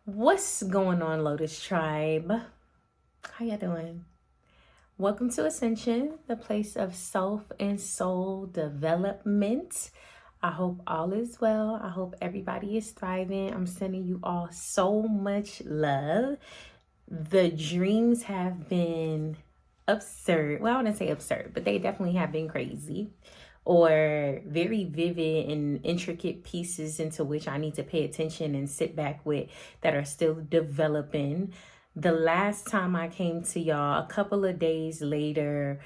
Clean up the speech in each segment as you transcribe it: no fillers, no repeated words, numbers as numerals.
What's going on, Lotus Tribe? How y'all doing? Welcome to Ascension, the place of self and soul development. I hope all is well. I hope everybody is thriving. I'm sending you all so much love. The dreams have been absurd. Well, I wouldn't say absurd, but they definitely have been crazy or very vivid and intricate pieces into which I need to pay attention and sit back with that are still developing. The last time I came to y'all, a couple of days later,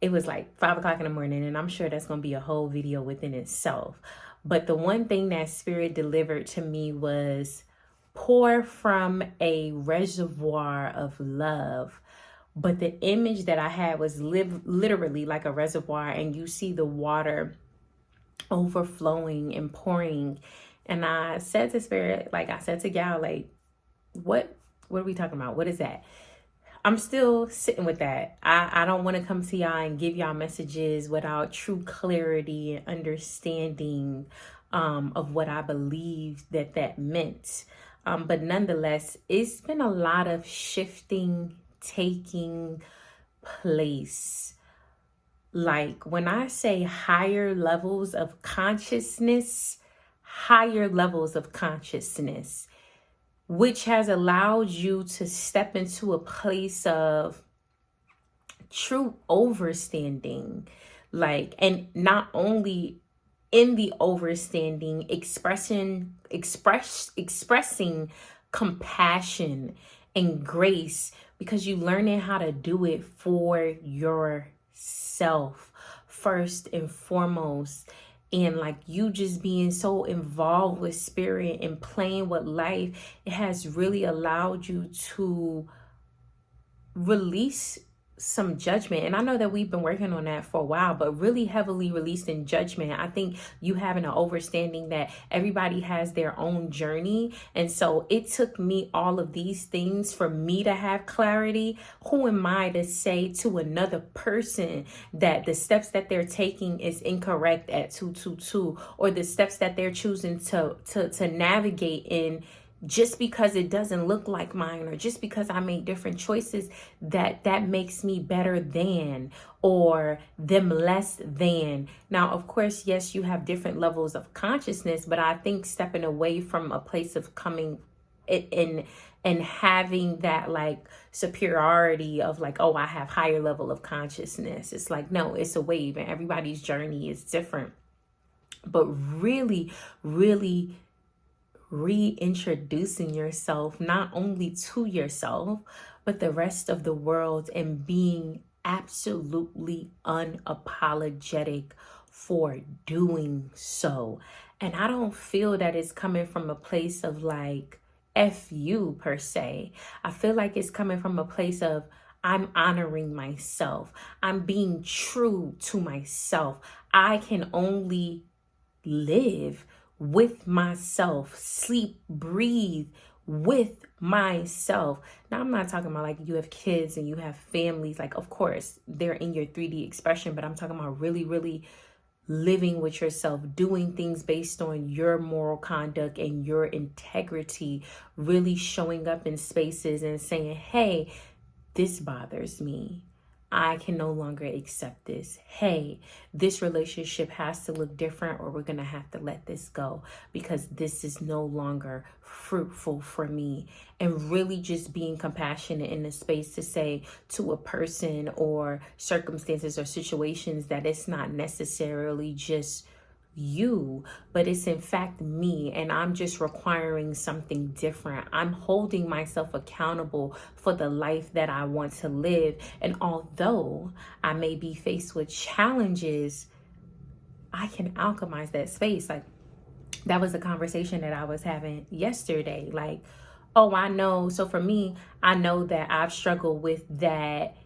it was like 5 o'clock in the morning, and I'm sure that's going to be a whole video within itself. But the one thing that Spirit delivered to me was pour from a reservoir of love. But the image that I had was literally like a reservoir, and you see the water overflowing and pouring. And I said to Spirit, like I said to Gal, like, what are we talking about? What is that? I'm still sitting with that. I don't want to come to y'all and give y'all messages without true clarity and understanding of what I believe that meant. But nonetheless, it's been a lot of shifting, taking place. Like when I say higher levels of consciousness, which has allowed you to step into a place of true overstanding, like, and not only in the overstanding, expressing compassion and grace, because you learning how to do it for yourself first and foremost. And like you just being so involved with spirit and playing with life, it has really allowed you to release some judgment. And I know that we've been working on that for a while, but really heavily releasing judgment. I think you having an understanding that everybody has their own journey. And so it took me all of these things for me to have clarity. Who am I to say to another person that the steps that they're taking is incorrect at 222, or the steps that they're choosing to navigate in, just because it doesn't look like mine, or just because I made different choices, that makes me better than, or them less than. Now, of course, yes, you have different levels of consciousness, but I think stepping away from a place of coming in and having that like superiority of like, oh, I have higher level of consciousness. It's like, no, it's a wave, and everybody's journey is different. But really, really reintroducing yourself, not only to yourself, but the rest of the world, and being absolutely unapologetic for doing so. And I don't feel that it's coming from a place of like, F you per se. I feel like it's coming from a place of, I'm honoring myself. I'm being true to myself. I can only live with myself, sleep, breathe with myself. Now, I'm not talking about like you have kids and you have families. Like, of course, they're in your 3D expression, but I'm talking about really, really living with yourself, doing things based on your moral conduct and your integrity, really showing up in spaces and saying, hey, this bothers me. I can no longer accept this. Hey, this relationship has to look different, or we're going to have to let this go because this is no longer fruitful for me. And really just being compassionate in the space to say to a person or circumstances or situations that it's not necessarily just you, but it's in fact me, and I'm just requiring something different. I'm holding myself accountable for the life that I want to live. And although I may be faced with challenges, I can alchemize that space. Like, that was a conversation that I was having yesterday. Like, oh, I know. So for me, I know that I've struggled with that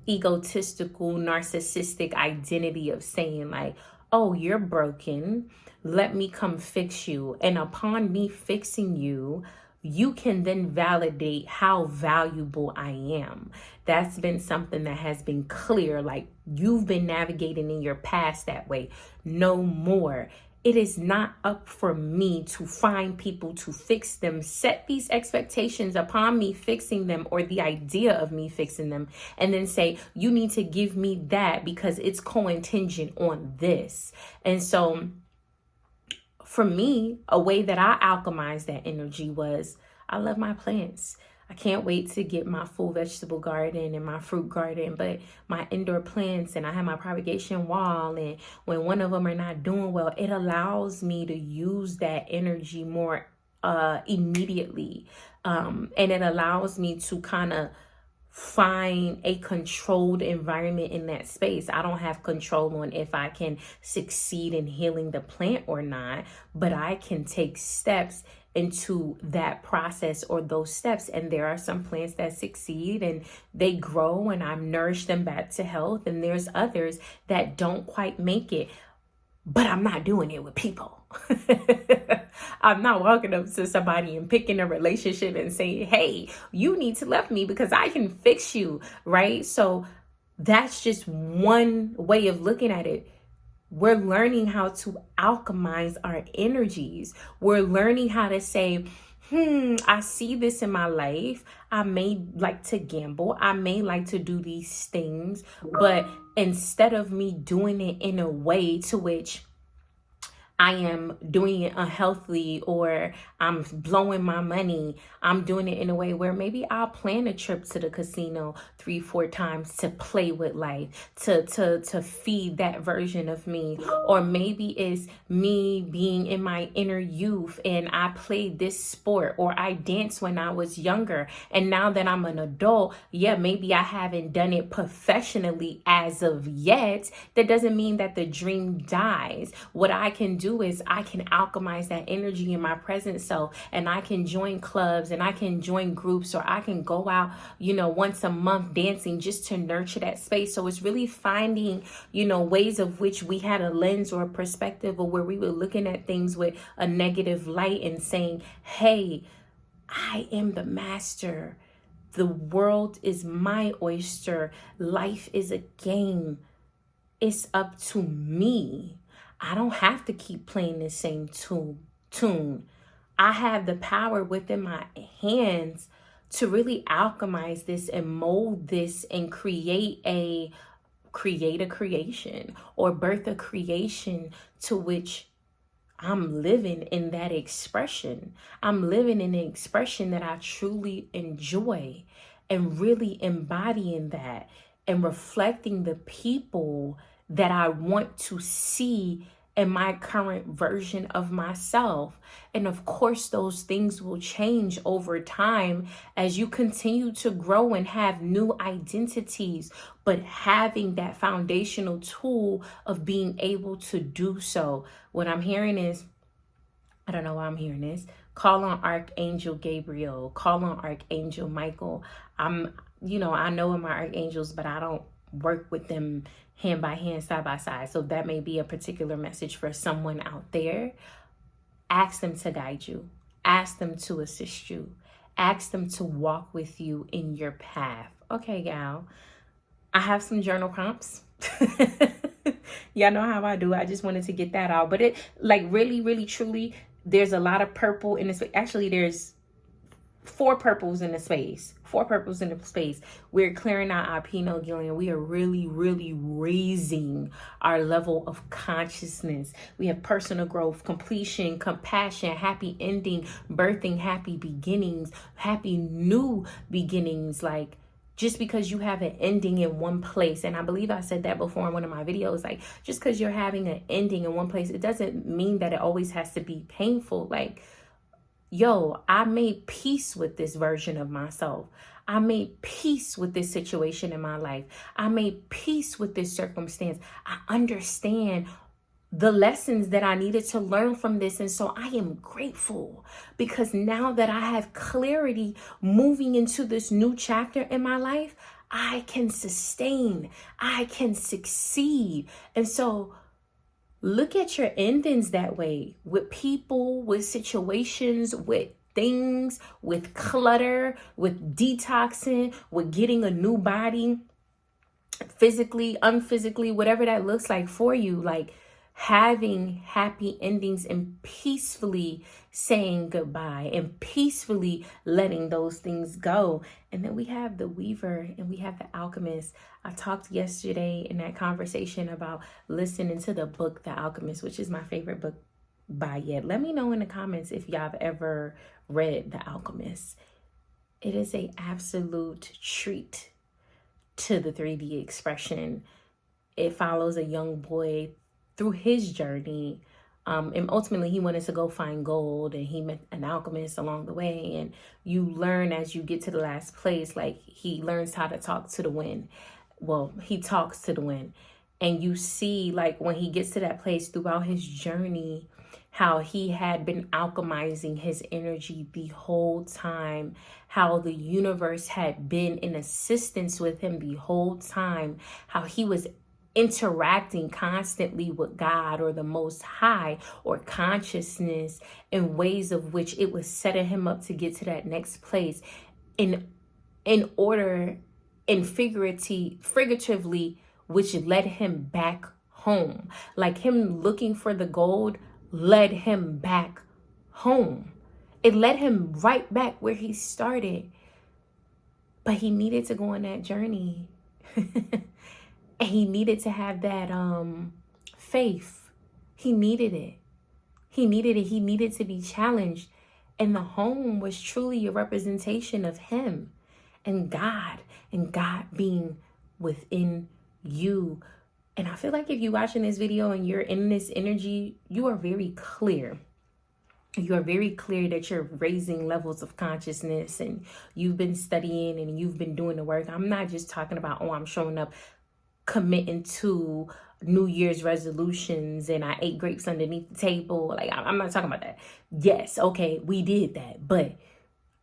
egotistical, narcissistic identity of saying like, oh, you're broken, let me come fix you. And upon me fixing you, you can then validate how valuable I am. That's been something that has been clear. Like, you've been navigating in your past that way. No more. It is not up for me to find people to fix them, set these expectations upon me fixing them or the idea of me fixing them, and then say, you need to give me that because it's contingent on this. And so for me, a way that I alchemized that energy was, I love my plants. I can't wait to get my full vegetable garden and my fruit garden, but my indoor plants, and I have my propagation wall, and when one of them are not doing well, it allows me to use that energy more immediately. And it allows me to kind of find a controlled environment in that space. I don't have control on if I can succeed in healing the plant or not, but I can take steps into that process or those steps. And there are some plants that succeed and they grow and I've nourished them back to health. And there's others that don't quite make it, but I'm not doing it with people. I'm not walking up to somebody and picking a relationship and saying, hey, you need to love me because I can fix you, right? So that's just one way of looking at it. We're learning how to alchemize our energies. We're learning how to say, I see this in my life. I may like to gamble. I may like to do these things, but instead of me doing it in a way to which I am doing it unhealthily or I'm blowing my money, I'm doing it in a way where maybe I'll plan a trip to the casino 3-4 times to play with life, to feed that version of me. Or maybe it's me being in my inner youth and I played this sport or I danced when I was younger. And now that I'm an adult, yeah, maybe I haven't done it professionally as of yet. That doesn't mean that the dream dies. What I can do is I can alchemize that energy in my present self, and I can join clubs and I can join groups, or I can go out, once a month dancing just to nurture that space. So it's really finding, ways of which we had a lens or a perspective, or where we were looking at things with a negative light and saying, hey, I am the master. The world is my oyster. Life is a game. It's up to me. I don't have to keep playing the same tune. I have the power within my hands to really alchemize this and mold this and create a creation or birth a creation to which I'm living in that expression. I'm living in an expression that I truly enjoy, and really embodying that and reflecting the people that I want to see in my current version of myself. And of course, those things will change over time as you continue to grow and have new identities, but having that foundational tool of being able to do so. What I'm hearing is, I don't know why I'm hearing this, call on Archangel Gabriel, call on Archangel Michael. I know in my archangels, but I don't work with them hand by hand, side by side. So that may be a particular message for someone out there. Ask them to guide you. Ask them to assist you. Ask them to walk with you in your path. Okay, gal. I have some journal prompts. Y'all know how I do. I just wanted to get that out. But it, really, really, truly, there's a lot of purple in this. Actually, there's 4 purples in the space. 4 purples in the space. We're clearing out our pineal gland. We are really, really raising our level of consciousness. We have personal growth, completion, compassion, happy ending, birthing, happy beginnings, happy new beginnings. Like, just because you have an ending in one place, and I believe I said that before in one of my videos, like, just because you're having an ending in one place, it doesn't mean that it always has to be painful. Like, yo, I made peace with this version of myself. I made peace with this situation in my life. I made peace with this circumstance. I understand the lessons that I needed to learn from this. And so I am grateful, because now that I have clarity moving into this new chapter in my life, I can sustain, I can succeed. And so look at your endings that way, with people, with situations, with things, with clutter, with detoxing, with getting a new body, physically, unphysically, whatever that looks like for you. Like, having happy endings and peacefully saying goodbye and peacefully letting those things go. And then we have the weaver and we have the alchemist. I talked yesterday in that conversation about listening to the book The Alchemist, which is my favorite book by yet. Let me know in the comments if y'all have ever read The Alchemist. It is an absolute treat to the 3D expression. It follows a young boy through his journey. And ultimately, he wanted to go find gold, and he met an alchemist along the way. And you learn as you get to the last place, like he learns how to talk to the wind. Well, he talks to the wind. And you see, like, when he gets to that place throughout his journey, how he had been alchemizing his energy the whole time, how the universe had been in assistance with him the whole time, how he was interacting constantly with God or the Most High or consciousness in ways of which it was setting him up to get to that next place in order and figuratively, which led him back home. Like him looking for the gold led him back home. It led him right back where he started. But he needed to go on that journey. And he needed to have that faith. He needed it. He needed it. He needed to be challenged. And the home was truly a representation of him and God being within you. And I feel like if you're watching this video and you're in this energy, you are very clear. You are very clear that you're raising levels of consciousness and you've been studying and you've been doing the work. I'm not just talking about, oh, I'm showing up committing to New Year's resolutions and I ate grapes underneath the table. Like, I'm not talking about that. Yes, okay, we did that. But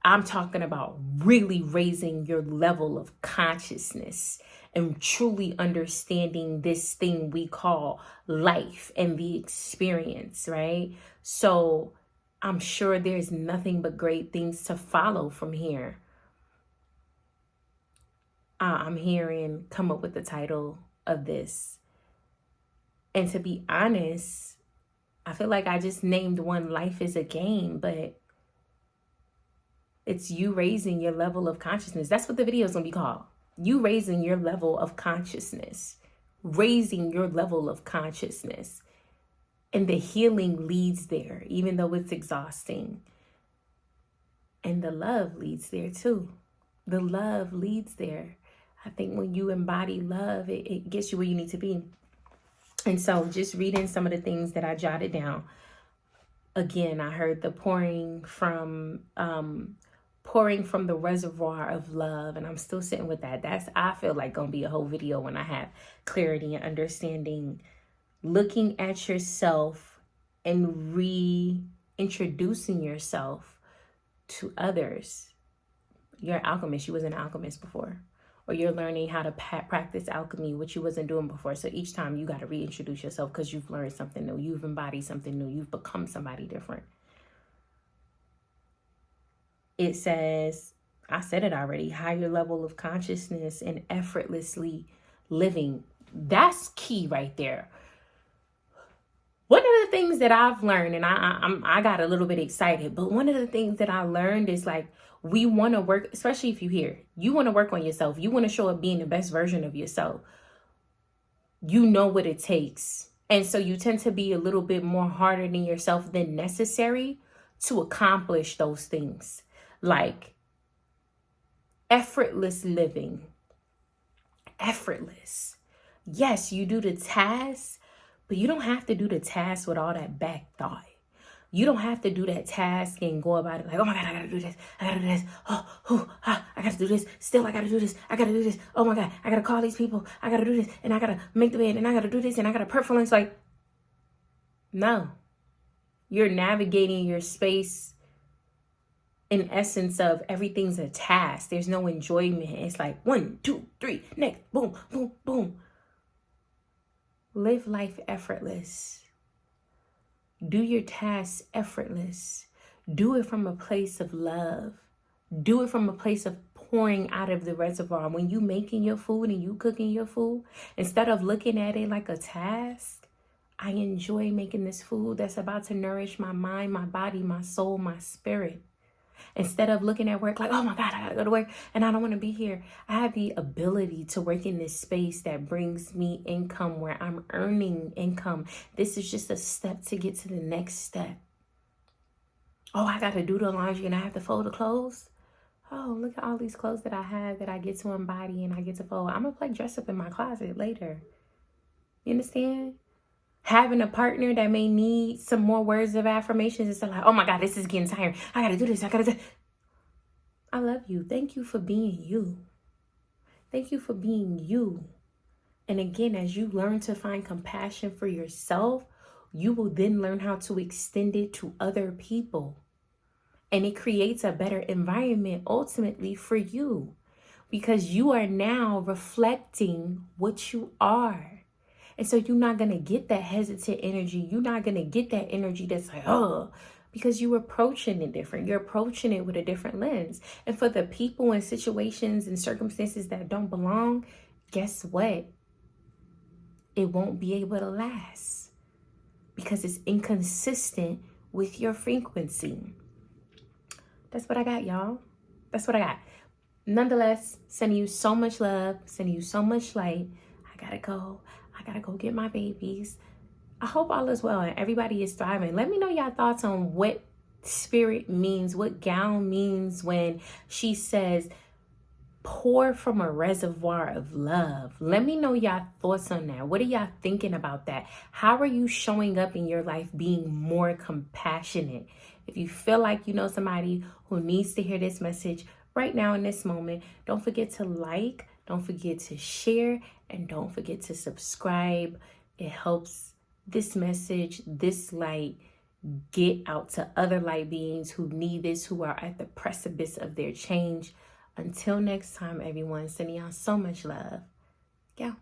I'm talking about really raising your level of consciousness and truly understanding this thing we call life and the experience, right? So I'm sure there's nothing but great things to follow from here. I'm hearing come up with the title of this. And to be honest, I feel like I just named one Life is a Game, but it's you raising your level of consciousness. That's what the video is going to be called. You raising your level of consciousness. Raising your level of consciousness. And the healing leads there, even though it's exhausting. And the love leads there too. The love leads there. I think when you embody love, it gets you where you need to be. And so just reading some of the things that I jotted down. Again, I heard the pouring from the reservoir of love. And I'm still sitting with that. That's, I feel like, going to be a whole video when I have clarity and understanding. Looking at yourself and reintroducing yourself to others. You're an alchemist. You wasn't an alchemist before. Or you're learning how to practice alchemy, which you wasn't doing before. So each time you got to reintroduce yourself because you've learned something new. You've embodied something new. You've become somebody different. It says, I said it already, higher level of consciousness and effortlessly living. That's key right there. One of the things that I've learned, and I got a little bit excited, but one of the things that I learned is like, we want to work, especially if you're here, you want to work on yourself. You want to show up being the best version of yourself. You know what it takes. And so you tend to be a little bit more harder than yourself than necessary to accomplish those things. Like effortless living. Effortless. Yes, you do the task, but you don't have to do the task with all that back thought. You don't have to do that task and go about it like, oh my God, I gotta do this. I gotta do this. I gotta do this. Still, I gotta do this. I gotta do this. Oh my God, I gotta call these people. I gotta do this. And I gotta make the bed. And I gotta do this. And I gotta perform. It's like, no. You're navigating your space in essence of everything's a task. There's no enjoyment. It's like 1, 2, 3, next, boom, boom, boom. Live life effortless. Do your tasks effortless. Do it from a place of love. Do it from a place of pouring out of the reservoir. When you making your food and you cooking your food, instead of looking at it like a task, I enjoy making this food that's about to nourish my mind, my body, my soul, my spirit. Instead of looking at work like, oh my God, I gotta go to work and I don't want to be here. I have the ability to work in this space that brings me income, where I'm earning income. This is just a step to get to the next step. Oh, I gotta do the laundry and I have to fold the clothes. Oh, look at all these clothes that I have that I get to embody and I get to fold. I'm gonna play dress up in my closet later. You understand? Having a partner that may need some more words of affirmations instead of like, oh my God, this is getting tired. I gotta do this. I love you. Thank you for being you. Thank you for being you. And again, as you learn to find compassion for yourself, you will then learn how to extend it to other people. And it creates a better environment ultimately for you, because you are now reflecting what you are. And so you're not going to get that hesitant energy. You're not going to get that energy that's like, oh, because you're approaching it different. You're approaching it with a different lens. And for the people and situations and circumstances that don't belong, guess what? It won't be able to last because it's inconsistent with your frequency. That's what I got, y'all. That's what I got. Nonetheless, sending you so much love, sending you so much light. I gotta go get my babies. I hope all is well and everybody is thriving. Let me know y'all thoughts on what spirit means, what gown means when she says, pour from a reservoir of love. Let me know y'all thoughts on that. What are y'all thinking about that? How are you showing up in your life being more compassionate? If you feel like you know somebody who needs to hear this message right now in this moment, don't forget to like, don't forget to share, and don't forget to subscribe. It helps this message, this light, get out to other light beings who need this, who are at the precipice of their change. Until next time, everyone, sending y'all so much love. Yeah.